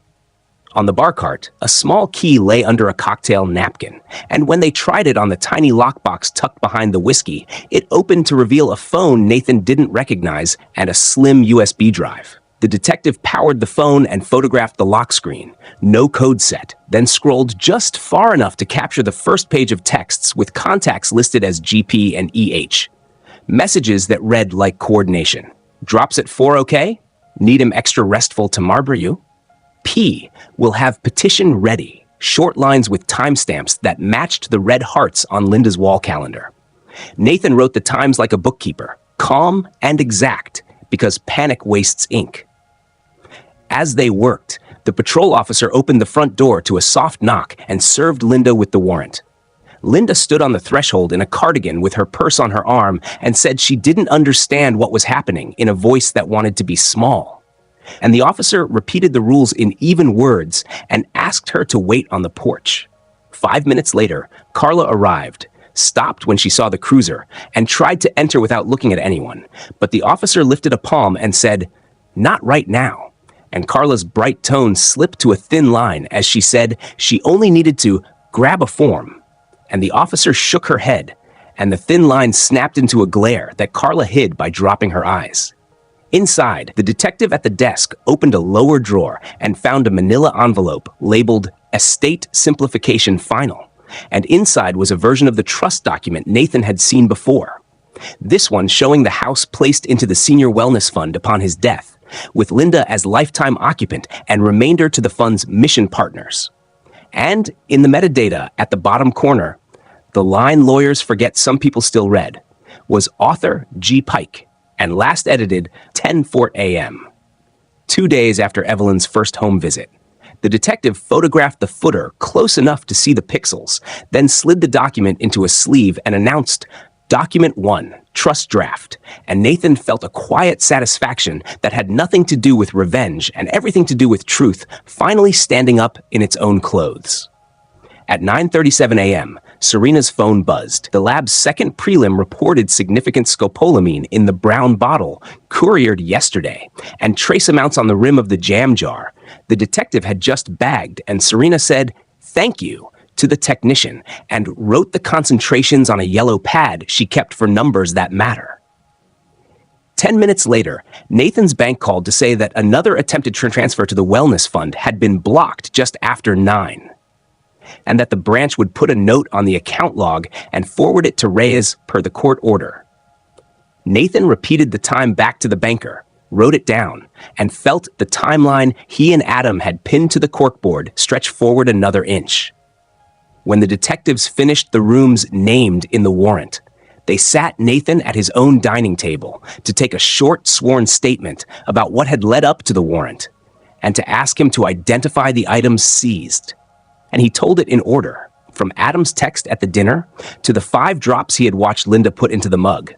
On the bar cart, a small key lay under a cocktail napkin, and when they tried it on the tiny lockbox tucked behind the whiskey, it opened to reveal a phone Nathan didn't recognize and a slim USB drive. The detective powered the phone and photographed the lock screen, no code set, then scrolled just far enough to capture the first page of texts with contacts listed as GP and EH. Messages that read like coordination. Drops at 4 okay? Need him extra restful to Marbury you? P will have petition ready, short lines with timestamps that matched the red hearts on Linda's wall calendar. Nathan wrote the times like a bookkeeper, calm and exact, because panic wastes ink. As they worked, the patrol officer opened the front door to a soft knock and served Linda with the warrant. Linda stood on the threshold in a cardigan with her purse on her arm and said she didn't understand what was happening in a voice that wanted to be small. And the officer repeated the rules in even words and asked her to wait on the porch. 5 minutes later, Carla arrived, stopped when she saw the cruiser, and tried to enter without looking at anyone. But the officer lifted a palm and said, "Not right now." And Carla's bright tone slipped to a thin line as she said she only needed to grab a form. And the officer shook her head, and the thin line snapped into a glare that Carla hid by dropping her eyes. Inside, the detective at the desk opened a lower drawer and found a manila envelope labeled Estate Simplification Final. And inside was a version of the trust document Nathan had seen before. This one showing the house placed into the Senior Wellness Fund upon his death, with Linda as lifetime occupant and remainder to the fund's mission partners. And in the metadata at the bottom corner, the line lawyers forget some people still read, was author G. Pike, and last edited 10:04 a.m., 2 days after Evelyn's first home visit. The detective photographed the footer close enough to see the pixels, then slid the document into a sleeve and announced, Document 1, Trust Draft, and Nathan felt a quiet satisfaction that had nothing to do with revenge and everything to do with truth finally standing up in its own clothes. At 9:37 a.m., Serena's phone buzzed. The lab's second prelim reported significant scopolamine in the brown bottle, couriered yesterday, and trace amounts on the rim of the jam jar. The detective had just bagged, and Serena said, "Thank you," to the technician, and wrote the concentrations on a yellow pad she kept for numbers that matter. 10 minutes later, Nathan's bank called to say that another attempted transfer to the Wellness Fund had been blocked just after 9. And that the branch would put a note on the account log and forward it to Reyes per the court order. Nathan repeated the time back to the banker, wrote it down, and felt the timeline he and Adam had pinned to the corkboard stretch forward another inch. When the detectives finished the rooms named in the warrant, they sat Nathan at his own dining table to take a short sworn statement about what had led up to the warrant, and to ask him to identify the items seized. And he told it in order, from Adam's text at the dinner to the 5 drops he had watched Linda put into the mug.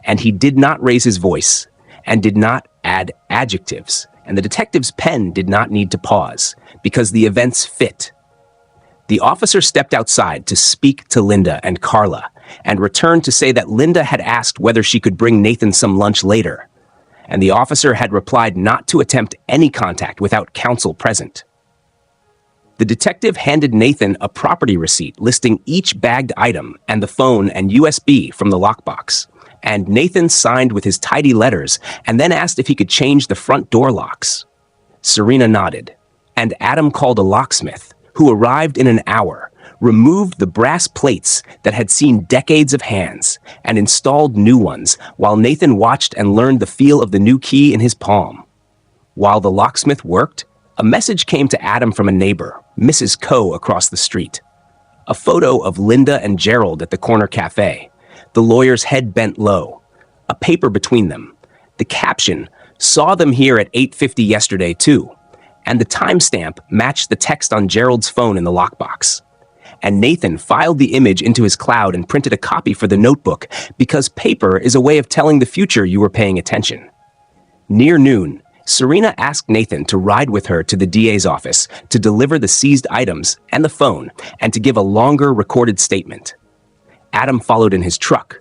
and he did not raise his voice and did not add adjectives, and the detective's pen did not need to pause because the events fit. The officer stepped outside to speak to Linda and Carla and returned to say that Linda had asked whether she could bring Nathan some lunch later, and the officer had replied not to attempt any contact without counsel present. The detective handed Nathan a property receipt listing each bagged item and the phone and USB from the lockbox, and Nathan signed with his tidy letters and then asked if he could change the front door locks. Serena nodded, and Adam called a locksmith, who arrived in an hour, removed the brass plates that had seen decades of hands, and installed new ones while Nathan watched and learned the feel of the new key in his palm. While the locksmith worked, a message came to Adam from a neighbor, Mrs. Coe, across the street. A photo of Linda and Gerald at the corner cafe, the lawyer's head bent low, a paper between them. The caption, "Saw them here at 8:50 yesterday too," and the timestamp matched the text on Gerald's phone in the lockbox. And Nathan filed the image into his cloud and printed a copy for the notebook because paper is a way of telling the future you were paying attention. Near noon, Serena asked Nathan to ride with her to the DA's office to deliver the seized items and the phone and to give a longer recorded statement. Adam followed in his truck.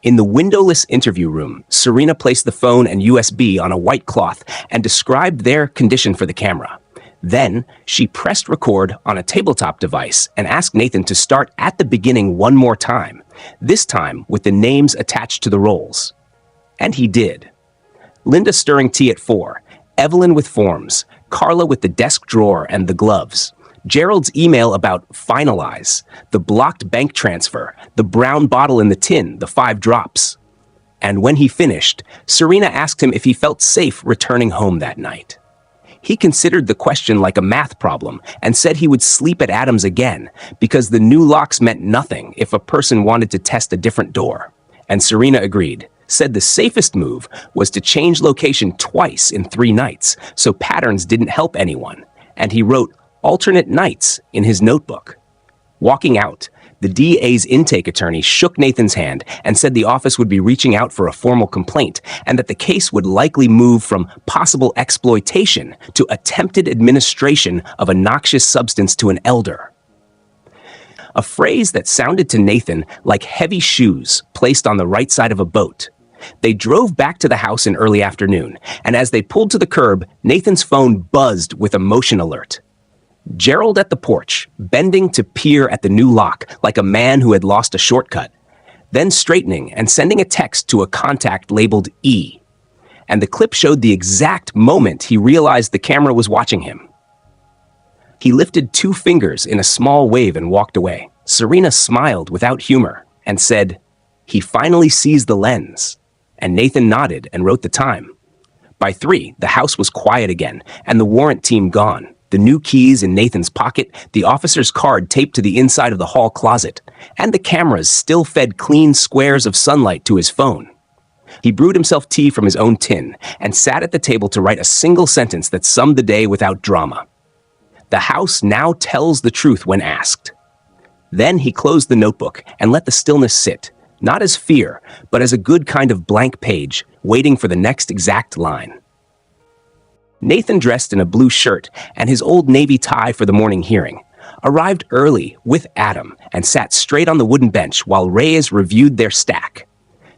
In the windowless interview room, Serena placed the phone and USB on a white cloth and described their condition for the camera. Then, she pressed record on a tabletop device and asked Nathan to start at the beginning one more time, this time with the names attached to the rolls. And he did. Linda stirring tea at 4, Evelyn with forms, Carla with the desk drawer and the gloves, Gerald's email about finalize, the blocked bank transfer, the brown bottle in the tin, the 5 drops. And when he finished, Serena asked him if he felt safe returning home that night. He considered the question like a math problem and said he would sleep at Adams again because the new locks meant nothing if a person wanted to test a different door. And Serena agreed, said the safest move was to change location twice in 3 nights so patterns didn't help anyone, and he wrote alternate nights in his notebook. Walking out, the DA's intake attorney shook Nathan's hand and said the office would be reaching out for a formal complaint and that the case would likely move from possible exploitation to attempted administration of a noxious substance to an elder. A phrase that sounded to Nathan like heavy shoes placed on the right side of a boat. They drove back to the house in early afternoon, and as they pulled to the curb, Nathan's phone buzzed with a motion alert. Gerald at the porch, bending to peer at the new lock like a man who had lost a shortcut, then straightening and sending a text to a contact labeled E. And the clip showed the exact moment he realized the camera was watching him. He lifted 2 fingers in a small wave and walked away. Serena smiled without humor and said, "He finally sees the lens." And Nathan nodded and wrote the time. By 3, the house was quiet again, and the warrant team gone. The new keys in Nathan's pocket, the officer's card taped to the inside of the hall closet, and the cameras still fed clean squares of sunlight to his phone. He brewed himself tea from his own tin and sat at the table to write a single sentence that summed the day without drama. The house now tells the truth when asked. Then he closed the notebook and let the stillness sit, not as fear, but as a good kind of blank page, waiting for the next exact line. Nathan, dressed in a blue shirt and his old navy tie for the morning hearing, arrived early with Adam and sat straight on the wooden bench while Reyes reviewed their stack.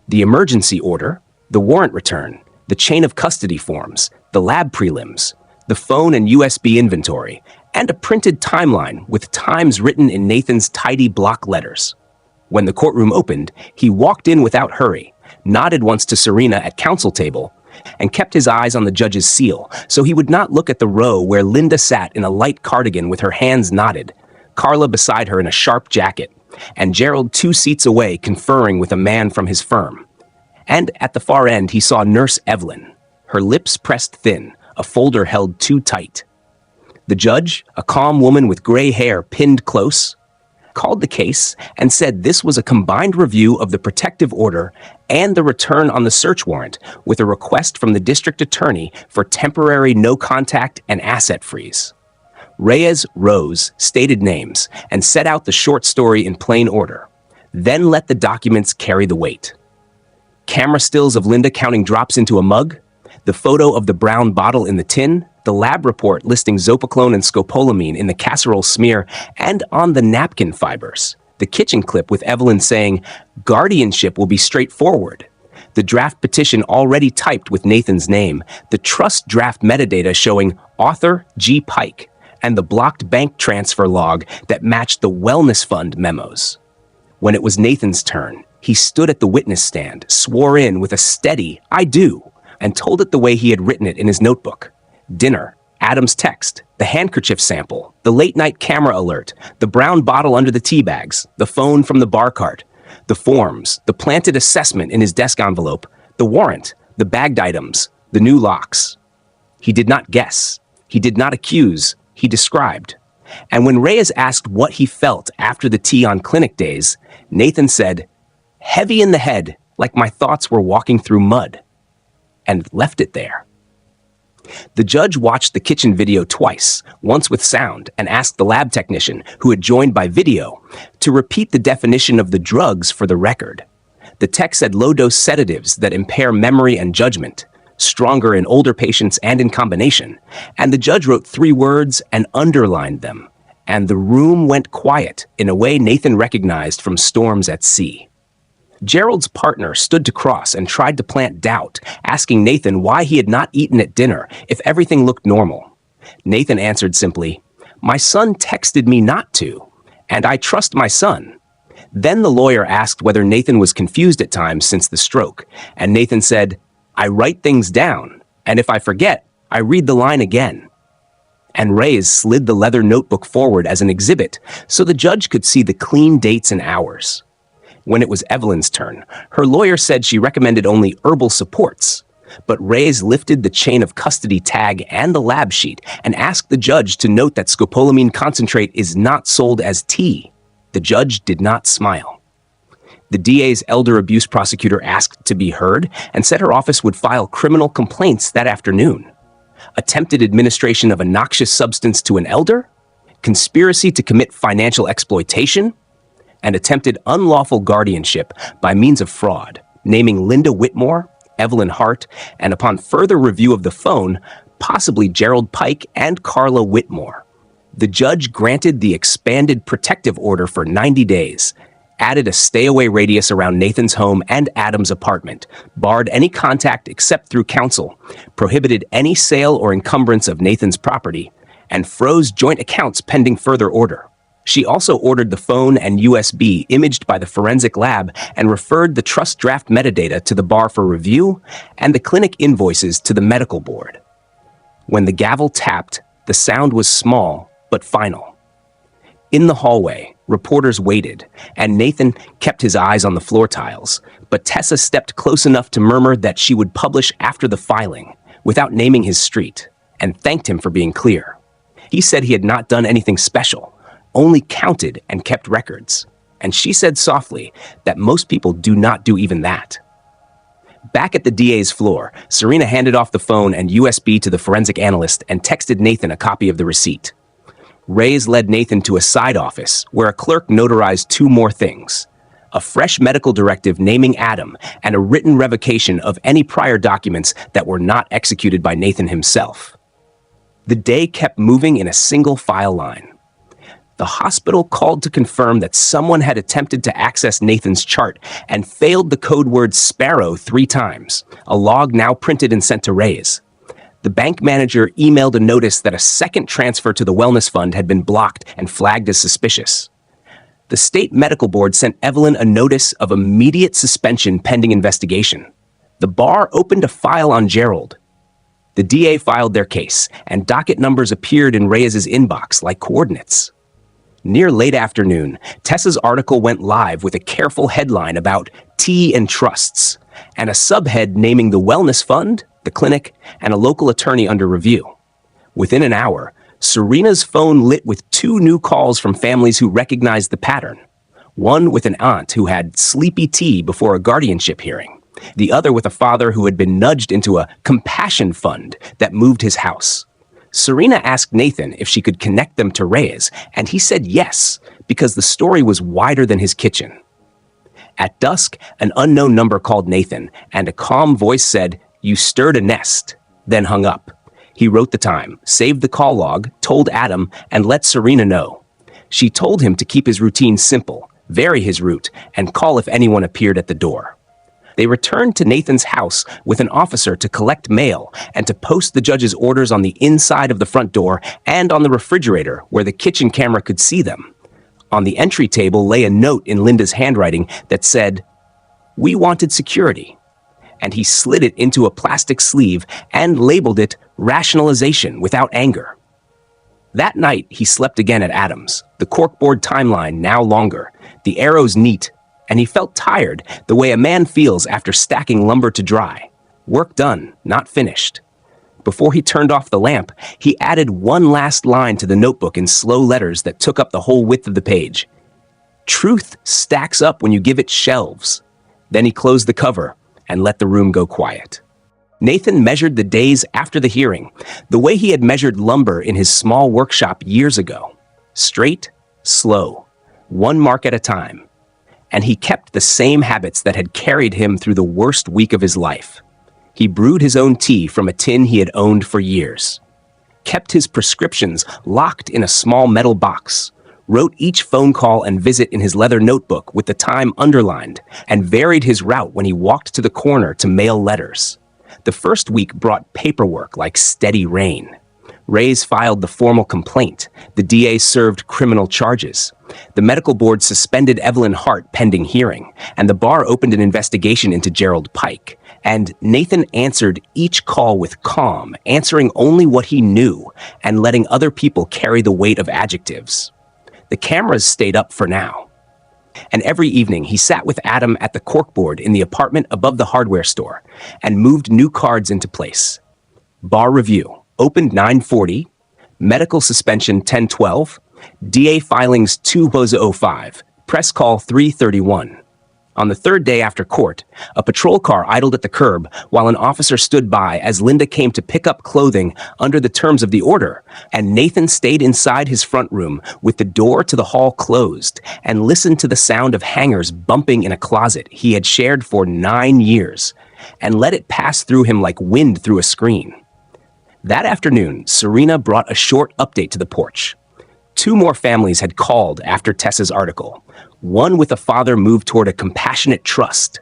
The emergency order, the warrant return, the chain of custody forms, the lab prelims, the phone and USB inventory, and a printed timeline with times written in Nathan's tidy block letters. When the courtroom opened, he walked in without hurry, nodded once to Serena at counsel table, and kept his eyes on the judge's seal so he would not look at the row where Linda sat in a light cardigan with her hands knotted, Carla beside her in a sharp jacket, and Gerald 2 seats away conferring with a man from his firm. And at the far end he saw Nurse Evelyn, her lips pressed thin, a folder held too tight. The judge, a calm woman with gray hair pinned close, called the case and said this was a combined review of the protective order and the return on the search warrant with a request from the district attorney for temporary no contact and asset freeze. Reyes rose, stated names, and set out the short story in plain order, then let the documents carry the weight. Camera stills of Linda counting drops into a mug, the photo of the brown bottle in the tin, the lab report listing zopiclone and scopolamine in the casserole smear and on the napkin fibers, the kitchen clip with Evelyn saying, "Guardianship will be straightforward," the draft petition already typed with Nathan's name, the trust draft metadata showing author G. Pike, and the blocked bank transfer log that matched the wellness fund memos. When it was Nathan's turn, he stood at the witness stand, swore in with a steady, "I do," and told it the way he had written it in his notebook. Dinner, Adam's text, the handkerchief sample, the late-night camera alert, the brown bottle under the tea bags, the phone from the bar cart, the forms, the planted assessment in his desk envelope, the warrant, the bagged items, the new locks. He did not guess. He did not accuse. He described. And when Reyes asked what he felt after the tea on clinic days, Nathan said, "Heavy in the head, like my thoughts were walking through mud," and left it there. The judge watched the kitchen video twice, once with sound, and asked the lab technician, who had joined by video, to repeat the definition of the drugs for the record. The tech said low-dose sedatives that impair memory and judgment, stronger in older patients and in combination, and the judge wrote 3 words and underlined them, and the room went quiet in a way Nathan recognized from storms at sea. Gerald's partner stood to cross and tried to plant doubt, asking Nathan why he had not eaten at dinner if everything looked normal. Nathan answered simply, "My son texted me not to, and I trust my son." Then the lawyer asked whether Nathan was confused at times since the stroke, and Nathan said, "I write things down, and if I forget, I read the line again." And Reyes slid the leather notebook forward as an exhibit so the judge could see the clean dates and hours. When it was Evelyn's turn, her lawyer said she recommended only herbal supports, but Reyes lifted the chain of custody tag and the lab sheet and asked the judge to note that scopolamine concentrate is not sold as tea. The judge did not smile. The DA's elder abuse prosecutor asked to be heard and said her office would file criminal complaints that afternoon. Attempted administration of a noxious substance to an elder, conspiracy to commit financial exploitation, and attempted unlawful guardianship by means of fraud, naming Linda Whitmore, Evelyn Hart, and upon further review of the phone, possibly Gerald Pike and Carla Whitmore. The judge granted the expanded protective order for 90 days, added a stay-away radius around Nathan's home and Adam's apartment, barred any contact except through counsel, prohibited any sale or encumbrance of Nathan's property, and froze joint accounts pending further order. She also ordered the phone and USB imaged by the forensic lab and referred the trust draft metadata to the bar for review and the clinic invoices to the medical board. When the gavel tapped, the sound was small but final. In the hallway, reporters waited, and Nathan kept his eyes on the floor tiles, but Tessa stepped close enough to murmur that she would publish after the filing, without naming his street, and thanked him for being clear. He said he had not done anything special, only counted and kept records, and she said softly that most people do not do even that. Back at the DA's floor, Serena handed off the phone and USB to the forensic analyst and texted Nathan a copy of the receipt. Reyes led Nathan to a side office where a clerk notarized 2 more things: a fresh medical directive naming Adam and a written revocation of any prior documents that were not executed by Nathan himself. The day kept moving in a single file line. The hospital called to confirm that someone had attempted to access Nathan's chart and failed the code word Sparrow 3 times, a log now printed and sent to Reyes. The bank manager emailed a notice that a second transfer to the wellness fund had been blocked and flagged as suspicious. The state medical board sent Evelyn a notice of immediate suspension pending investigation. The bar opened a file on Gerald. The DA filed their case, and docket numbers appeared in Reyes' inbox like coordinates. Near late afternoon, Tessa's article went live with a careful headline about tea and trusts, and a subhead naming the wellness fund, the clinic, and a local attorney under review. Within an hour, Serena's phone lit with 2 new calls from families who recognized the pattern. One with an aunt who had sleepy tea before a guardianship hearing, the other with a father who had been nudged into a compassion fund that moved his house. Serena asked Nathan if she could connect them to Reyes, and he said yes, because the story was wider than his kitchen. At dusk, an unknown number called Nathan, and a calm voice said, "You stirred a nest," then hung up. He wrote the time, saved the call log, told Adam, and let Serena know. She told him to keep his routine simple, vary his route, and call if anyone appeared at the door. They returned to Nathan's house with an officer to collect mail and to post the judge's orders on the inside of the front door and on the refrigerator where the kitchen camera could see them. On the entry table lay a note in Linda's handwriting that said, "We wanted security." And he slid it into a plastic sleeve and labeled it "rationalization without anger." That night, he slept again at Adam's, the corkboard timeline now longer, the arrows neat, and he felt tired the way a man feels after stacking lumber to dry. Work done, not finished. Before he turned off the lamp, he added one last line to the notebook in slow letters that took up the whole width of the page. "Truth stacks up when you give it shelves." Then he closed the cover and let the room go quiet. Nathan measured the days after the hearing, the way he had measured lumber in his small workshop years ago. Straight, slow, one mark at a time. And he kept the same habits that had carried him through the worst week of his life. He brewed his own tea from a tin he had owned for years, kept his prescriptions locked in a small metal box, wrote each phone call and visit in his leather notebook with the time underlined, and varied his route when he walked to the corner to mail letters. The first week brought paperwork like steady rain. Reyes filed the formal complaint. The DA served criminal charges. The medical board suspended Evelyn Hart pending hearing, and the bar opened an investigation into Gerald Pike. And Nathan answered each call with calm, answering only what he knew, and letting other people carry the weight of adjectives. The cameras stayed up for now. And every evening, he sat with Adam at the corkboard in the apartment above the hardware store and moved new cards into place. Bar review. Opened 9:40, medical suspension 10:12, DA filings 2005, press call 3:31. On the third day after court, a patrol car idled at the curb while an officer stood by as Linda came to pick up clothing under the terms of the order, and Nathan stayed inside his front room with the door to the hall closed and listened to the sound of hangers bumping in a closet he had shared for 9 years, and let it pass through him like wind through a screen. That afternoon, Serena brought a short update to the porch. 2 more families had called after Tessa's article. One with a father moved toward a compassionate trust.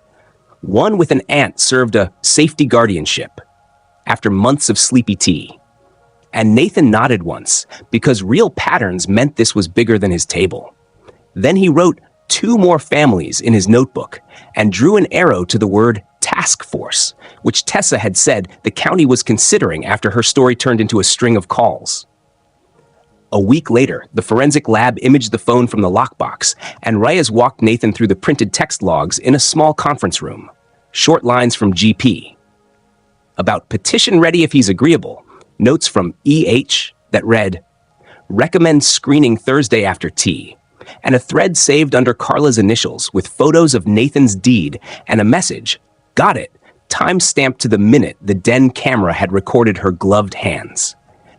One with an aunt served a safety guardianship after months of sleepy tea. And Nathan nodded once, because real patterns meant this was bigger than his table. Then he wrote 2 more families in his notebook and drew an arrow to the word task force, which Tessa had said the county was considering after her story turned into a string of calls. A week later, the forensic lab imaged the phone from the lockbox, and Reyes walked Nathan through the printed text logs in a small conference room. Short lines from GP. About petition ready if he's agreeable. Notes from EH that read, recommend screening Thursday after tea. And a thread saved under Carla's initials with photos of Nathan's deed and a message, got it, time-stamped to the minute the den camera had recorded her gloved hands.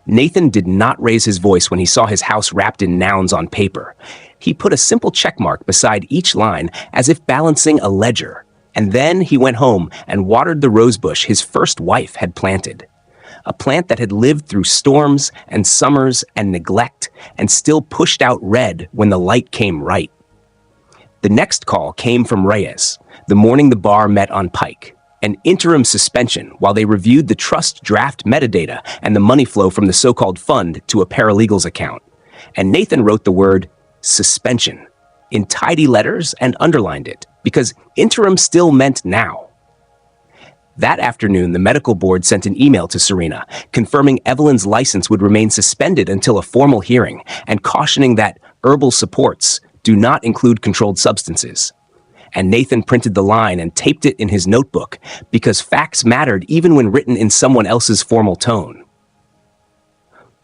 Nathan did not raise his voice when he saw his house wrapped in nouns on paper. He put a simple checkmark beside each line as if balancing a ledger, and then he went home and watered the rosebush his first wife had planted. A plant that had lived through storms and summers and neglect and still pushed out red when the light came right. The next call came from Reyes, the morning the bar met on Pike. An interim suspension while they reviewed the trust draft metadata and the money flow from the so-called fund to a paralegal's account. And Nathan wrote the word suspension in tidy letters and underlined it, because interim still meant now. That afternoon, the medical board sent an email to Serena, confirming Evelyn's license would remain suspended until a formal hearing, and cautioning that herbal supports do not include controlled substances. And Nathan printed the line and taped it in his notebook, because facts mattered even when written in someone else's formal tone.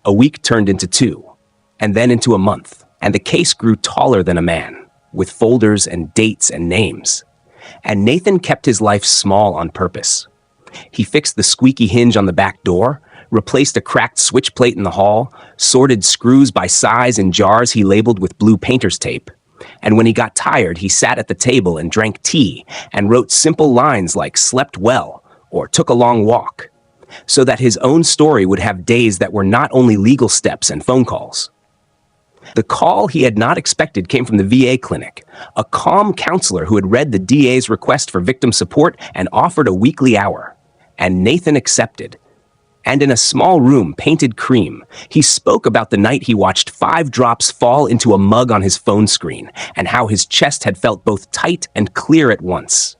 A week turned into 2, and then into a month, and the case grew taller than a man, with folders and dates and names. And Nathan kept his life small on purpose. He fixed the squeaky hinge on the back door, replaced a cracked switch plate in the hall, sorted screws by size in jars he labeled with blue painter's tape, And when he got tired, he sat at the table and drank tea and wrote simple lines like slept well or took a long walk, so that his own story would have days that were not only legal steps and phone calls. The call he had not expected came from the VA clinic, a calm counselor who had read the DA's request for victim support and offered a weekly hour. And Nathan accepted. And in a small room painted cream, he spoke about the night he watched 5 drops fall into a mug on his phone screen and how his chest had felt both tight and clear at once.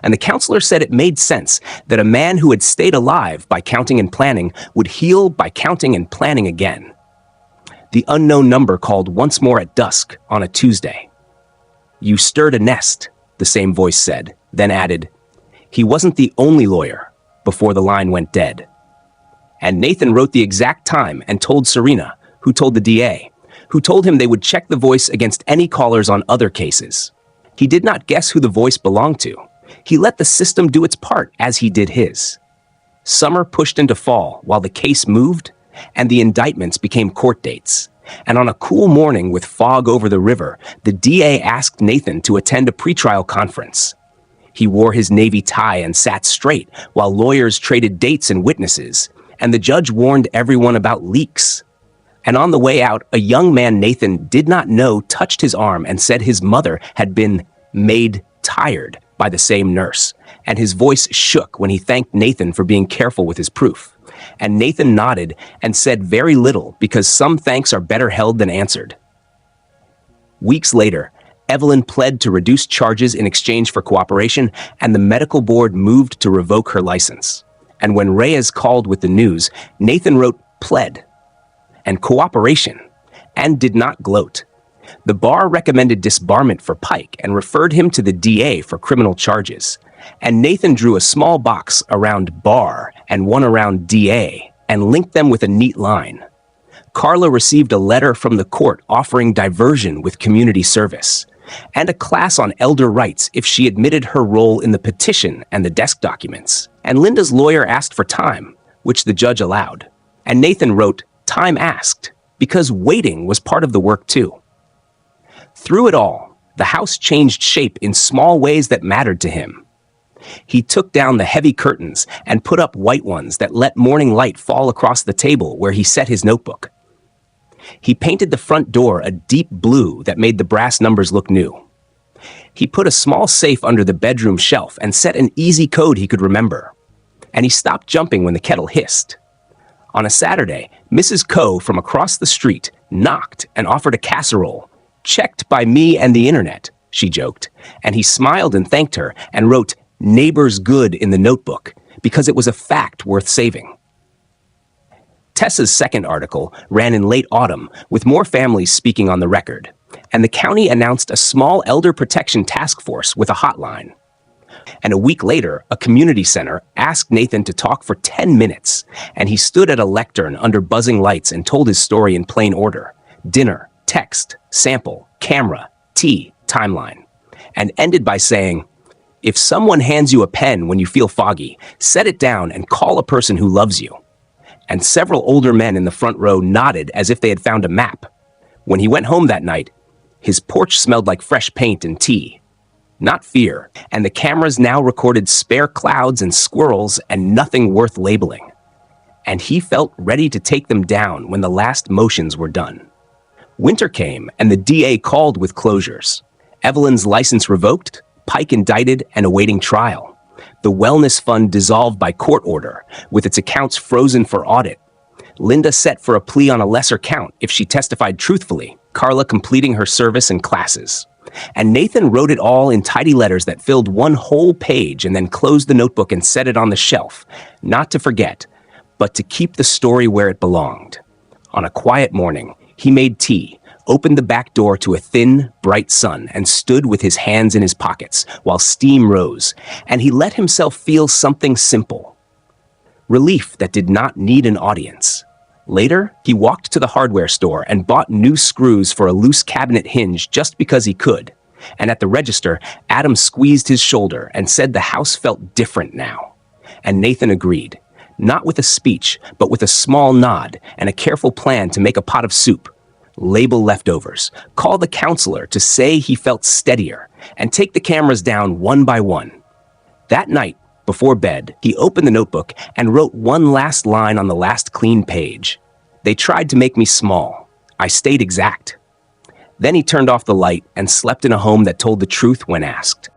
And the counselor said it made sense that a man who had stayed alive by counting and planning would heal by counting and planning again. The unknown number called once more at dusk on a Tuesday. "You stirred a nest," the same voice said, then added, "He wasn't the only lawyer," before the line went dead. And Nathan wrote the exact time and told Serena, who told the DA, who told him they would check the voice against any callers on other cases. He did not guess who the voice belonged to. He let the system do its part as he did his. Summer pushed into fall while the case moved, and the indictments became court dates. And on a cool morning with fog over the river, the DA asked Nathan to attend a pretrial conference. He wore his navy tie and sat straight while lawyers traded dates and witnesses, and the judge warned everyone about leaks. And on the way out, a young man Nathan did not know touched his arm and said his mother had been made tired by the same nurse, and his voice shook when he thanked Nathan for being careful with his proof. And Nathan nodded and said very little because some thanks are better held than answered. Weeks later, Evelyn pled to reduce charges in exchange for cooperation, and the medical board moved to revoke her license. And when Reyes called with the news, Nathan wrote pled and cooperation and did not gloat. The bar recommended disbarment for Pike and referred him to the DA for criminal charges. And Nathan drew a small box around bar and one around DA and linked them with a neat line. Carla received a letter from the court offering diversion with community service and a class on elder rights if she admitted her role in the petition and the desk documents. And Linda's lawyer asked for time, which the judge allowed. And Nathan wrote, "Time asked," because waiting was part of the work too. Through it all, the house changed shape in small ways that mattered to him. He took down the heavy curtains and put up white ones that let morning light fall across the table where he set his notebook. He painted the front door a deep blue that made the brass numbers look new. He put a small safe under the bedroom shelf and set an easy code he could remember. And he stopped jumping when the kettle hissed. On a Saturday, Mrs. Coe from across the street knocked and offered a casserole, checked by me and the internet, she joked, and he smiled and thanked her and wrote "neighbors good" in the notebook because it was a fact worth saving. Tessa's second article ran in late autumn with more families speaking on the record, and the county announced a small elder protection task force with a hotline. And a week later, a community center asked Nathan to talk for 10 minutes, and he stood at a lectern under buzzing lights and told his story in plain order: dinner, text, sample, camera, tea, timeline, and ended by saying, "If someone hands you a pen when you feel foggy, set it down and call a person who loves you." And several older men in the front row nodded as if they had found a map. When he went home that night, his porch smelled like fresh paint and tea. Not fear, and the cameras now recorded spare clouds and squirrels and nothing worth labeling. And he felt ready to take them down when the last motions were done. Winter came, and the DA called with closures. Evelyn's license revoked, Pike indicted and awaiting trial. The wellness fund dissolved by court order, with its accounts frozen for audit. Linda set for a plea on a lesser count if she testified truthfully, Carla completing her service and classes. And Nathan wrote it all in tidy letters that filled one whole page and then closed the notebook and set it on the shelf, not to forget, but to keep the story where it belonged. On a quiet morning, he made tea, opened the back door to a thin, bright sun, and stood with his hands in his pockets while steam rose, and he let himself feel something simple. Relief that did not need an audience. Later, he walked to the hardware store and bought new screws for a loose cabinet hinge just because he could. And at the register, Adam squeezed his shoulder and said the house felt different now. And Nathan agreed, not with a speech, but with a small nod and a careful plan to make a pot of soup. label leftovers, call the counselor to say he felt steadier, and take the cameras down one by one. That night, before bed, he opened the notebook and wrote one last line on the last clean page. They tried to make me small. I stayed exact. Then he turned off the light and slept in a home that told the truth when asked.